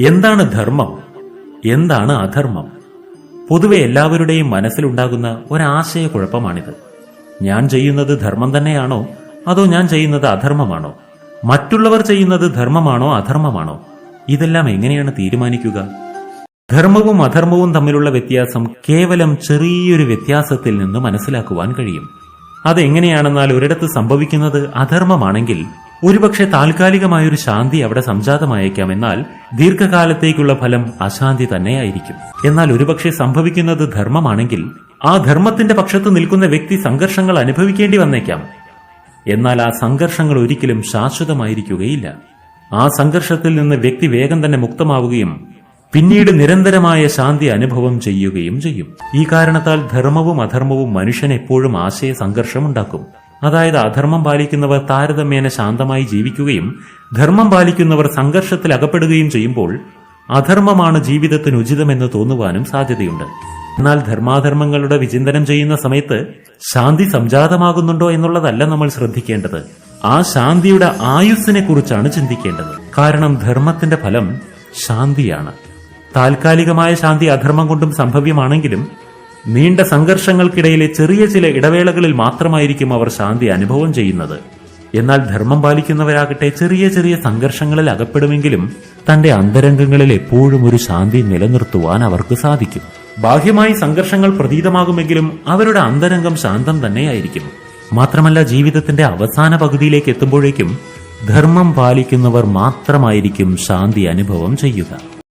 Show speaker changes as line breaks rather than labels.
എന്താണ് ധർമ്മം, എന്താണ് അധർമ്മം? പൊതുവെ എല്ലാവരുടെയും മനസ്സിലുണ്ടാകുന്ന ഒരാശയക്കുഴപ്പമാണിത്. ഞാൻ ചെയ്യുന്നത് ധർമ്മം തന്നെയാണോ, അതോ ഞാൻ ചെയ്യുന്നത് അധർമ്മമാണോ? മറ്റുള്ളവർ ചെയ്യുന്നത് ധർമ്മമാണോ അധർമ്മമാണോ? ഇതെല്ലാം എങ്ങനെയാണ് തീരുമാനിക്കുക? ധർമ്മവും അധർമ്മവും തമ്മിലുള്ള വ്യത്യാസം കേവലം ചെറിയൊരു വ്യത്യാസത്തിൽ നിന്ന് മനസ്സിലാക്കുവാൻ കഴിയും. അതെങ്ങനെയാണെന്നാൽ, ഒരിടത്ത് സംഭവിക്കുന്നത് അധർമ്മമാണെങ്കിൽ ഒരുപക്ഷെ താൽക്കാലികമായൊരു ശാന്തി അവിടെ സംജാതമായേക്കാം. എന്നാൽ ദീർഘകാലത്തേക്കുള്ള ഫലം അശാന്തി തന്നെയായിരിക്കും. എന്നാൽ ഒരുപക്ഷെ സംഭവിക്കുന്നത് ധർമ്മമാണെങ്കിൽ ആ ധർമ്മത്തിന്റെ പക്ഷത്ത് നിൽക്കുന്ന വ്യക്തി സംഘർഷങ്ങൾ അനുഭവിക്കേണ്ടി വന്നേക്കാം. എന്നാൽ ആ സംഘർഷങ്ങൾ ഒരിക്കലും ശാശ്വതമായിരിക്കുകയില്ല. ആ സംഘർഷത്തിൽ നിന്ന് വ്യക്തി വേഗം തന്നെ മുക്തമാവുകയും പിന്നീട് നിരന്തരമായ ശാന്തി അനുഭവം ചെയ്യുകയും ചെയ്യും. ഈ കാരണത്താൽ ധർമ്മവും അധർമ്മവും മനുഷ്യന് എപ്പോഴും ആശയ സംഘർഷമുണ്ടാക്കും. അതായത് അധർമ്മം പാലിക്കുന്നവർ താരതമ്യേന ശാന്തമായി ജീവിക്കുകയും ധർമ്മം പാലിക്കുന്നവർ സംഘർഷത്തിൽ അകപ്പെടുകയും ചെയ്യുമ്പോൾ അധർമ്മമാണ് ജീവിതത്തിന് ഉചിതമെന്ന് തോന്നുവാനും സാധ്യതയുണ്ട്. എന്നാൽ ധർമാധർമ്മങ്ങളുടെ വിചിന്തനം ചെയ്യുന്ന സമയത്ത് ശാന്തി സംജാതമാകുന്നുണ്ടോ എന്നുള്ളതല്ല നമ്മൾ ശ്രദ്ധിക്കേണ്ടത്. ആ ശാന്തിയുടെ ആയുസ്സിനെ കുറിച്ചാണ് ചിന്തിക്കേണ്ടത്. കാരണം ധർമ്മത്തിന്റെ ഫലം ശാന്തിയാണ്. താൽക്കാലികമായ ശാന്തി അധർമ്മം കൊണ്ടും സംഭവ്യമാണെങ്കിലും നീണ്ട സംഘർഷങ്ങൾക്കിടയിലെ ചെറിയ ചില ഇടവേളകളിൽ മാത്രമായിരിക്കും അവർ ശാന്തി അനുഭവം ചെയ്യുന്നത്. എന്നാൽ ധർമ്മം പാലിക്കുന്നവരാകട്ടെ ചെറിയ ചെറിയ സംഘർഷങ്ങളിൽ അകപ്പെടുമെങ്കിലും തന്റെ അന്തരംഗങ്ങളിൽ എപ്പോഴും ഒരു ശാന്തി നിലനിർത്തുവാൻ അവർക്ക് സാധിക്കും. ബാഹ്യമായി സംഘർഷങ്ങൾ പ്രതീതമാകുമെങ്കിലും അവരുടെ അന്തരംഗം ശാന്തം തന്നെയായിരിക്കും. മാത്രമല്ല, ജീവിതത്തിന്റെ അവസാന പകുതിയിലേക്ക് എത്തുമ്പോഴേക്കും ധർമ്മം പാലിക്കുന്നവർ മാത്രമായിരിക്കും ശാന്തി അനുഭവം ചെയ്യുക.